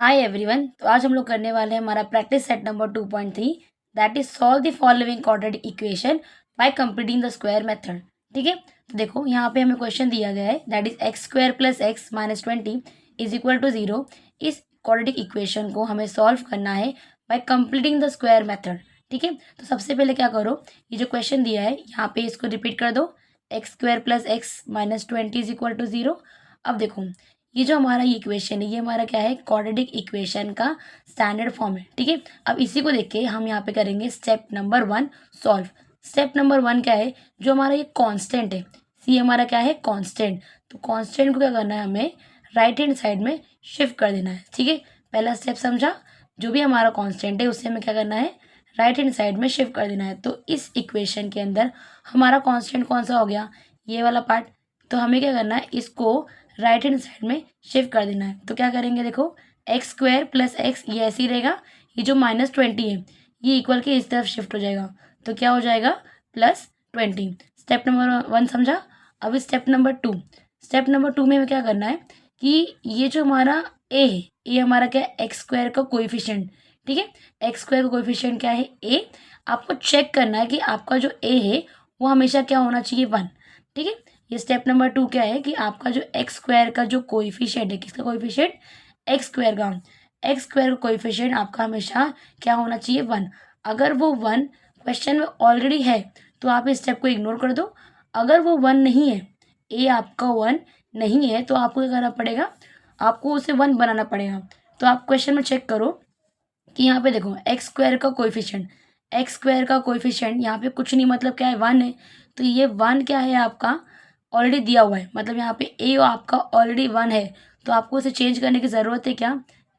Hi everyone. तो आज हम लोग करने वाले हैं हमारा practice set number 2.3, that is solve the following quadratic equation by completing the square method. ठीक है, तो देखो यहाँ पे हमें क्वेश्चन दिया गया है that is x square plus x minus 20 is equal to 0। इस क्वाड्रेटिक इक्वेशन को हमें सॉल्व करना है by completing the square method. ठीक है, तो सबसे पहले क्या करो, ये जो क्वेश्चन दिया है यहाँ पे इसको रिपीट कर दो, x square plus x minus 20 is equal to 0। अब देखो ये जो हमारा ये इक्वेशन है ये हमारा क्या है, क्वाड्रेटिक इक्वेशन का स्टैंडर्ड फॉर्म है। ठीक है, अब इसी को देख के हम यहाँ पे करेंगे step number 1 solve. Step number 1 क्या है, जो हमारा ये कांस्टेंट है, सी हमारा क्या है कांस्टेंट, तो कांस्टेंट को क्या करना है, हमें राइट हैंड साइड में शिफ्ट कर देना है। ठीक है, पहला स्टेप समझा, जो भी हमारा कांस्टेंट है उससे हमें क्या करना है, राइट हैंड साइड में शिफ्ट कर देना है। तो इस इक्वेशन के अंदर हमारा कांस्टेंट कौन सा हो गया, ये वाला पार्ट। तो हमें क्या करना है, इसको राइट हैंड साइड में शिफ्ट कर देना है। तो क्या करेंगे, देखो एक्स स्क्वायर प्लस एक्स ये ऐसे ही रहेगा, ये जो माइनस 20 है ये इक्वल के इस तरफ शिफ्ट हो जाएगा, तो क्या हो जाएगा प्लस 20। स्टेप नंबर 1 समझा। अब स्टेप नंबर 2, स्टेप नंबर 2 में हमें क्या करना है कि ये जो हमारा ए है, ये हमारा क्या है, एक्स स्क्वायर का कोएफिशिएंट। ठीक है, एक्स स्क्वायर का कोएफिशिएंट क्या है, ए। आपको चेक करना है कि आपका जो ए है वो हमेशा क्या होना चाहिए, 1। ठीक है, ये स्टेप नंबर 2 क्या है कि आपका जो एक्स स्क्वायर का जो कोएफिशिएंट है, किसका कोएफिशिएंट, एक्स स्क्वायर का, एक्स स्क्वायर का कोएफिशिएंट आपका हमेशा क्या होना चाहिए, 1। अगर वो 1 क्वेश्चन में ऑलरेडी है तो आप इस स्टेप को इग्नोर कर दो। अगर वो 1 नहीं है, ए आपका 1 नहीं है, तो आपको क्या करना पड़ेगा, आपको उसे 1 बनाना पड़ेगा। तो आप क्वेश्चन में चेक करो कि यहाँ पे देखो एक्स स्क्वायर का कोएफिशिएंट, एक्स स्क्वायर का कोएफिशिएंट यहाँ पे कुछ नहीं, मतलब क्या है, 1 है। तो ये 1 क्या है, आपका ऑलरेडी दिया हुआ है, मतलब यहाँ पे ए आपका ऑलरेडी 1 है, तो आपको उसे चेंज करने की ज़रूरत है क्या,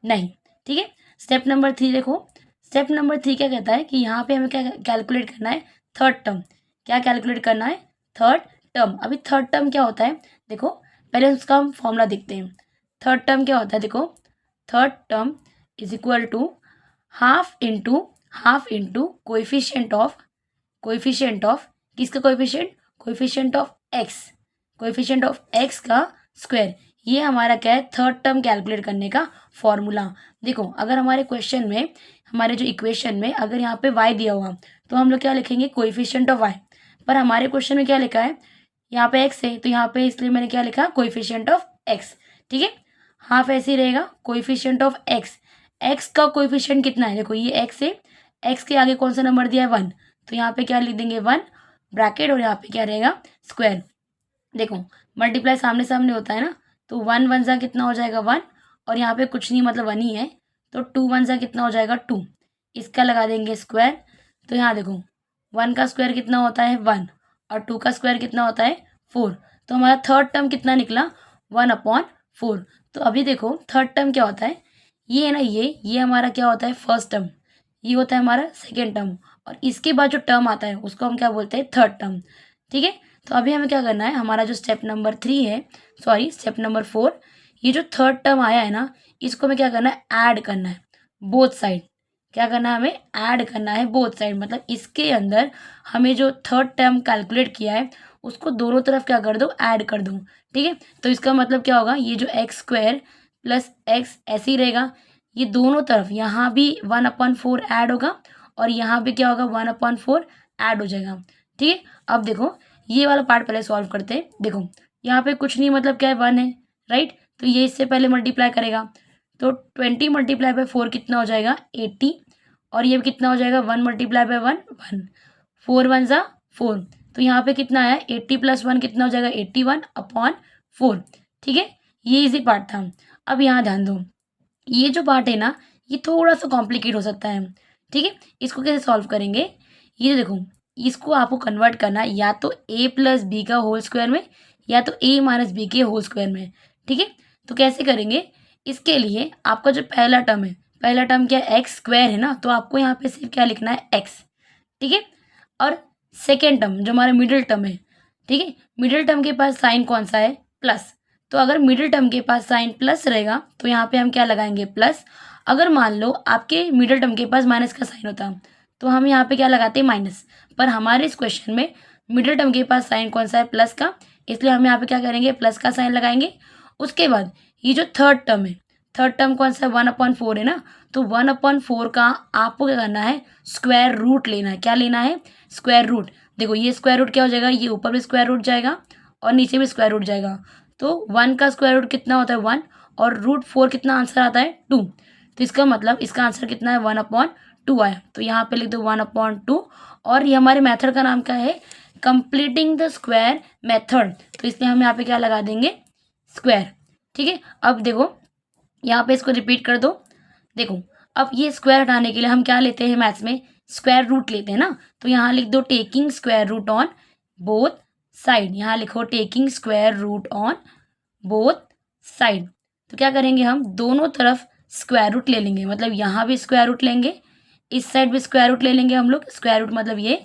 नहीं। ठीक है, स्टेप नंबर 3 देखो, स्टेप नंबर 3 क्या कहता है कि यहाँ पे हमें क्या कैलकुलेट करना है, थर्ड टर्म। क्या कैलकुलेट करना है, थर्ड टर्म। अभी थर्ड टर्म क्या होता है, देखो पहले उसका हम फॉर्मूला देखते हैं। थर्ड टर्म क्या होता है, देखो third term is equal to half into coefficient of किसका coefficient, coefficient of x, coefficient of x का स्क्वायर। ये हमारा क्या है, थर्ड टर्म कैलकुलेट करने का फॉर्मूला। देखो अगर हमारे क्वेश्चन में, हमारे जो इक्वेशन में अगर यहाँ पे y दिया हुआ तो हम लोग क्या लिखेंगे, कोएफिशिएंट ऑफ y। पर हमारे क्वेश्चन में क्या लिखा है, यहाँ पे x है, तो यहाँ पे इसलिए मैंने क्या लिखा, कोएफिशिएंट ऑफ x। ठीक है, हाफ ऐसे ही रहेगा, कोएफिशिएंट ऑफ x। x का कोएफिशिएंट कितना है, देखो ये x है, x के आगे कौन सा नंबर दिया है, 1, तो यहाँ पे क्या लिख देंगे, 1 ब्रैकेट, और यहाँ पे क्या रहेगा, स्क्वायर। देखो मल्टीप्लाई सामने सामने होता है ना, तो 1 1 सा कितना हो जाएगा, 1, और यहाँ पे कुछ नहीं, मतलब 1 ही है, तो 2 1 सा कितना हो जाएगा, 2। इसका लगा देंगे स्क्वायर। तो यहाँ देखो 1 का स्क्वायर कितना होता है, 1, और 2 का स्क्वायर कितना होता है, 4। तो हमारा थर्ड टर्म कितना निकला, 1/4। तो अभी देखो थर्ड टर्म क्या होता है, ये है ना, ये हमारा क्या होता है, फर्स्ट टर्म, ये होता है हमारा सेकेंड टर्म, और इसके बाद जो टर्म आता है उसको हम क्या बोलते हैं, थर्ड टर्म। ठीक है, तो अभी हमें क्या करना है, हमारा जो स्टेप नंबर 3 है, सॉरी स्टेप नंबर 4, ये जो थर्ड टर्म आया है ना, इसको हमें क्या करना है, ऐड करना है बोथ साइड। क्या करना है, हमें ऐड करना है बोथ साइड, मतलब इसके अंदर हमें जो थर्ड टर्म कैलकुलेट किया है उसको दोनों तरफ क्या कर दो, ऐड कर दो। ठीक है, तो इसका मतलब क्या होगा, ये जो एक्स स्क्वायर प्लस एक्स ऐसे ही रहेगा, ये दोनों तरफ यहाँ भी 1/4 ऐड होगा, और यहाँ भी क्या होगा, 1/4 ऐड हो जाएगा। ठीक है, अब देखो ये वाला पार्ट पहले सॉल्व करते हैं। देखो यहाँ पे कुछ नहीं, मतलब क्या है, 1 है, राइट, तो ये इससे पहले मल्टीप्लाई करेगा, तो 20 मल्टीप्लाई बाय 4 कितना हो जाएगा, 80, और ये कितना हो जाएगा, 1 मल्टीप्लाई बाय 1 1, 4 1 ज़ा 4, तो यहाँ पे कितना आया, 80 + 1 कितना हो जाएगा, 81/4। ठीक है, ये इजी पार्ट था। अब यहाँ ध्यान दो, ये जो पार्ट है ना, ये थोड़ा सा कॉम्प्लिकेट हो सकता है। ठीक है, इसको कैसे सॉल्व करेंगे, ये देखो इसको आपको कन्वर्ट करना है या तो a + b का होल स्क्वायर में, या तो a - b के होल स्क्वायर में। ठीक है, तो कैसे करेंगे, इसके लिए आपका जो पहला टर्म है, पहला टर्म क्या है, एक्स स्क्वायर है ना, तो आपको यहाँ पे सिर्फ क्या लिखना है, x। ठीक है, और सेकेंड टर्म जो हमारा मिडिल टर्म है, ठीक है, मिडिल टर्म के पास साइन कौन सा है, प्लस। तो अगर मिडिल टर्म के पास साइन प्लस रहेगा तो यहाँ पे हम क्या लगाएंगे, प्लस। अगर मान लो आपके मिडिल टर्म के पास माइनस का साइन होता तो हम यहाँ पे क्या लगाते हैं, माइनस। पर हमारे इस क्वेश्चन में मिडिल टर्म के पास साइन कौन सा है, प्लस का, इसलिए हम यहाँ पे क्या करेंगे, प्लस का साइन लगाएंगे। उसके बाद ये जो थर्ड टर्म है, थर्ड टर्म कौन सा 1/4 है ना, तो 1/4 का आपको क्या करना है, स्क्वायर रूट लेना है। क्या लेना है, स्क्वायर रूट। देखो ये स्क्वायर रूट क्या हो जाएगा, ये ऊपर भी स्क्वायर रूट जाएगा और नीचे भी स्क्वायर रूट जाएगा। तो 1 का स्क्वायर रूट कितना होता है 1, और √4 कितना आंसर आता है 2। तो इसका मतलब इसका आंसर कितना है 1/2 आया। तो यहाँ पे लिख दो 1/2। और ये हमारे मेथड का नाम क्या है, कंप्लीटिंग द स्क्वायर मेथड। तो इसलिए हम यहाँ पे क्या लगा देंगे, स्क्वायर। ठीक है, अब देखो यहाँ पे इसको रिपीट कर दो। देखो अब ये स्क्वायर हटाने के लिए हम क्या लेते हैं मैथ्स में, स्क्वायर रूट लेते हैं ना। तो यहाँ लिख दो taking square root on both side. यहाँ लिखो taking square root on both side. तो क्या करेंगे, हम दोनों तरफ स्क्वायर रूट ले लेंगे, मतलब यहाँ भी स्क्वायर रूट लेंगे, इस साइड भी स्क्वायर रूट ले लेंगे हम लोग, स्क्वायर रूट मतलब ये,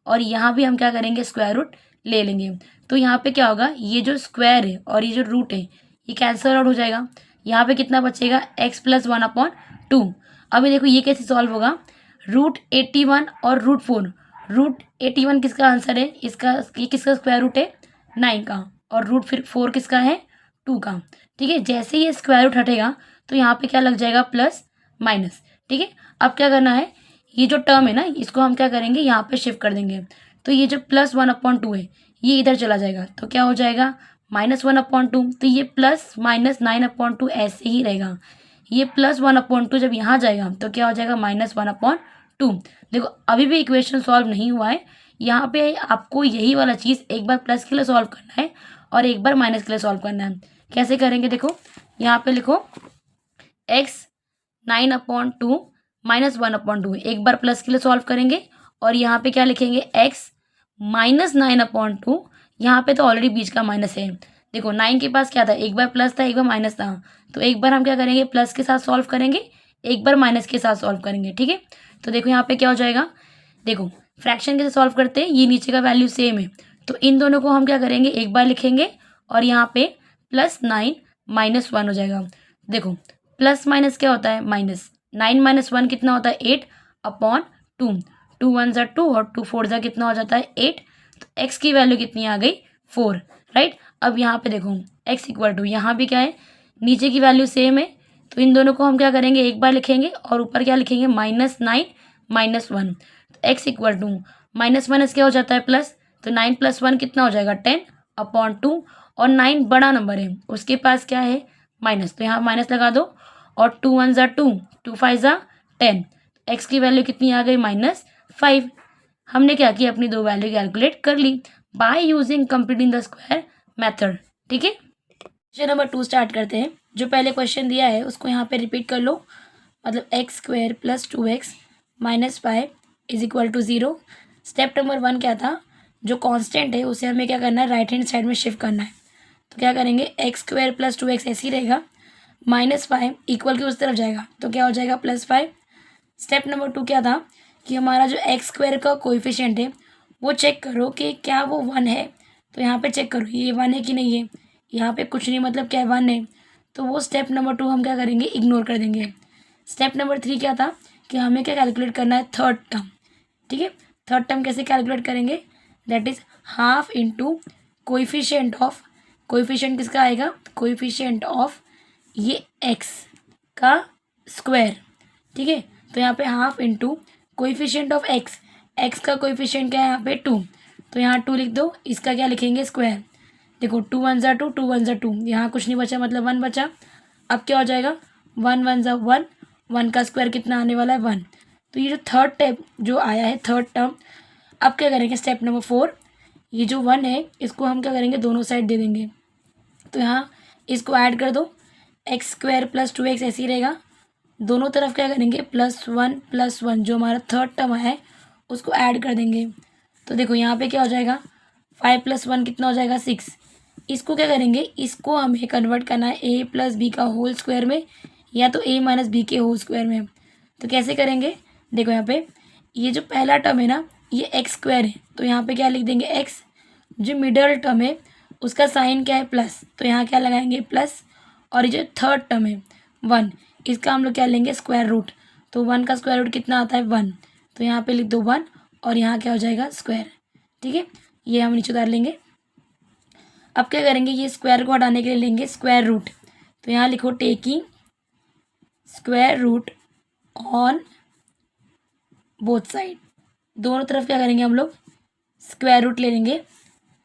और यहाँ भी हम क्या करेंगे, स्क्वायर रूट ले लेंगे। तो यहाँ पे क्या होगा, ये जो स्क्वायर है और ये जो रूट है ये कैंसल आउट हो जाएगा। यहाँ पे कितना बचेगा, x + 1/2। अभी देखो ये कैसे सॉल्व होगा, √81 और √4। √81 किसका आंसर है, इसका ये किसका स्क्वायर रूट है 9 का, और √4 किसका है 2 का। ठीक है, जैसे ये स्क्वायर रूट हटेगा तो यहाँ पे क्या लग जाएगा, प्लस माइनस। ठीक है, अब क्या करना है, ये जो टर्म है ना इसको हम क्या करेंगे, यहाँ पे शिफ्ट कर देंगे। तो ये जो +1/2 है ये इधर चला जाएगा, तो क्या हो जाएगा -1/2। तो ये +-9/2 ऐसे ही रहेगा। ये +1/2 जब यहाँ जाएगा तो क्या हो जाएगा, -1/2। देखो अभी भी इक्वेशन सॉल्व नहीं हुआ है। यहाँ पे आपको यही वाला चीज़ एक बार प्लस के लिए सॉल्व करना है और एक बार माइनस के लिए सॉल्व करना है। कैसे करेंगे, देखो यहाँ पे लिखो x 9/2 -1/2। एक बार प्लस के लिए सॉल्व करेंगे और यहाँ पे क्या लिखेंगे, x -9/2। यहाँ पे तो ऑलरेडी बीच का माइनस है। देखो 9 के पास क्या था, एक बार प्लस था एक बार माइनस था। तो एक बार हम क्या करेंगे, प्लस के साथ सॉल्व करेंगे, एक बार माइनस के साथ सॉल्व करेंगे। ठीक है, तो देखो यहाँ पे क्या हो जाएगा, देखो फ्रैक्शन कैसे सॉल्व करते हैं, ये नीचे का वैल्यू सेम है तो इन दोनों को हम क्या करेंगे, एक बार लिखेंगे और यहाँ पे +9 -1 हो जाएगा। देखो प्लस माइनस क्या होता है, माइनस। 9 - 1 कितना होता है, 8/2। 2 1 ज़ा 2 और 2 4 ज़ा कितना हो जाता है 8। तो x की वैल्यू कितनी आ गई 4, राइट। अब यहाँ पे देखो x = यहाँ भी क्या है, नीचे की वैल्यू सेम है तो इन दोनों को हम क्या करेंगे, एक बार लिखेंगे और ऊपर क्या लिखेंगे, -9 -1। तो x = माइनस माइनस क्या हो जाता है प्लस, तो 9 + 1 कितना हो जाएगा 10/2। और 9 बड़ा नंबर है उसके पास क्या है माइनस, तो यहाँ माइनस लगा दो। और 2 1 ज़ा 2, 2 5 ज़ा 10। x की वैल्यू कितनी आ गई -5। हमने क्या किया, अपनी दो वैल्यू कैलकुलेट कर ली by using completing the square method. ठीक है, क्वेश्चन नंबर 2 स्टार्ट करते हैं। जो पहले क्वेश्चन दिया है उसको यहाँ पे रिपीट कर लो, मतलब x² + 2x - 5 = 0। स्टेप नंबर 1 क्या था, जो कांस्टेंट है उसे हमें क्या करना है, राइट हैंड साइड में शिफ्ट करना है। तो क्या करेंगे, x² + 2x ऐसे ही रहेगा, -5 इक्वल के उस तरफ जाएगा तो क्या हो जाएगा +5। स्टेप नंबर 2 क्या था कि हमारा जो x² का कोएफिशिएंट है वो चेक करो कि क्या वो 1 है। तो यहाँ पे चेक करो ये 1 है कि नहीं है, यहाँ पे कुछ नहीं, मतलब क्या 1 है। तो वो स्टेप नंबर 2 हम क्या करेंगे, इग्नोर कर देंगे। स्टेप नंबर 3 क्या था कि हमें क्या कैलकुलेट करना है, थर्ड टर्म। ठीक है, थर्ड टर्म कैसे कैलकुलेट करेंगे, that is half into coefficient of, coefficient किसका आएगा, कोएफिशिएंट ऑफ ये x का स्क्वायर। ठीक है, तो यहाँ पे half into coefficient of x का कोएफिशिएंट क्या है यहाँ पे 2, तो यहाँ 2 लिख दो, इसका क्या लिखेंगे स्क्वायर। देखो 2 1 ज़ा 2, 2 1 ज़ा 2, यहाँ कुछ नहीं बचा मतलब 1 बचा। अब क्या हो जाएगा 1 1 ज़ा 1, 1 का स्क्वायर कितना आने वाला है 1। तो ये जो थर्ड टाइप जो आया है थर्ड टर्म, अब क्या करेंगे स्टेप नंबर 4, ये जो 1 है इसको हम क्या करेंगे, दोनों साइड दे देंगे। तो यहाँ इसको ऐड कर दो, x² + 2x ऐसे ही रहेगा, दोनों तरफ क्या करेंगे +1 + 1, जो हमारा थर्ड टर्म है उसको ऐड कर देंगे। तो देखो यहाँ पे क्या हो जाएगा, 5 + 1 कितना हो जाएगा 6। इसको क्या करेंगे, इसको हमें कन्वर्ट करना है a + b का होल स्क्वायर में या तो a - b के होल स्क्वायर में। तो कैसे करेंगे, देखो यहाँ पे ये जो पहला टर्म है ना ये x² है तो यहाँ पे क्या लिख देंगे x, जो मिडल टर्म है उसका साइन क्या है प्लस, तो यहाँ क्या लगाएंगे प्लस। और ये जो थर्ड टर्म है 1, इसका हम लोग क्या लेंगे स्क्वायर रूट। तो 1 का स्क्वायर रूट कितना आता है 1, तो यहाँ पे लिख दो 1 और यहाँ क्या हो जाएगा स्क्वायर। ठीक है, ये हम नीचे उतार लेंगे। अब क्या करेंगे, ये स्क्वायर को हटाने के लिए लेंगे स्क्वायर रूट। तो यहाँ लिखो taking square root on both side, दोनों तरफ क्या करेंगे हम लोग स्क्वायर रूट ले लेंगे।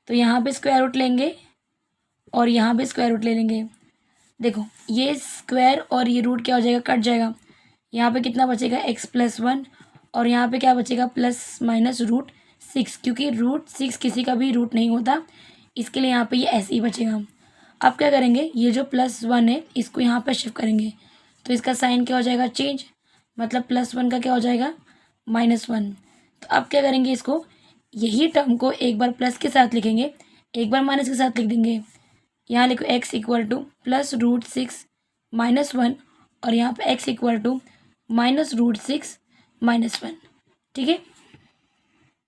तो यहाँ पे स्क्वायर रूट लेंगे और यहाँ पे स्क्वायर रूट ले लेंगे। देखो ये स्क्वायर और ये रूट क्या हो जाएगा, कट जाएगा। यहाँ पे कितना बचेगा x+1 और यहाँ पे क्या बचेगा ±√6, क्योंकि √6 किसी का भी रूट नहीं होता, इसके लिए यहाँ पे ये ऐसे ही बचेगा। अब क्या करेंगे, ये जो +1 है इसको यहाँ पे शिफ्ट करेंगे, तो इसका साइन क्या हो जाएगा चेंज, मतलब +1 का क्या हो जाएगा -1। तो अब क्या करेंगे, इसको यही टर्म को एक बार प्लस के साथ लिखेंगे, एक बार माइनस के साथ लिख देंगे। यहाँ लिखो x = +√6 -1 और यहाँ पे x = -√6 -1। ठीक है,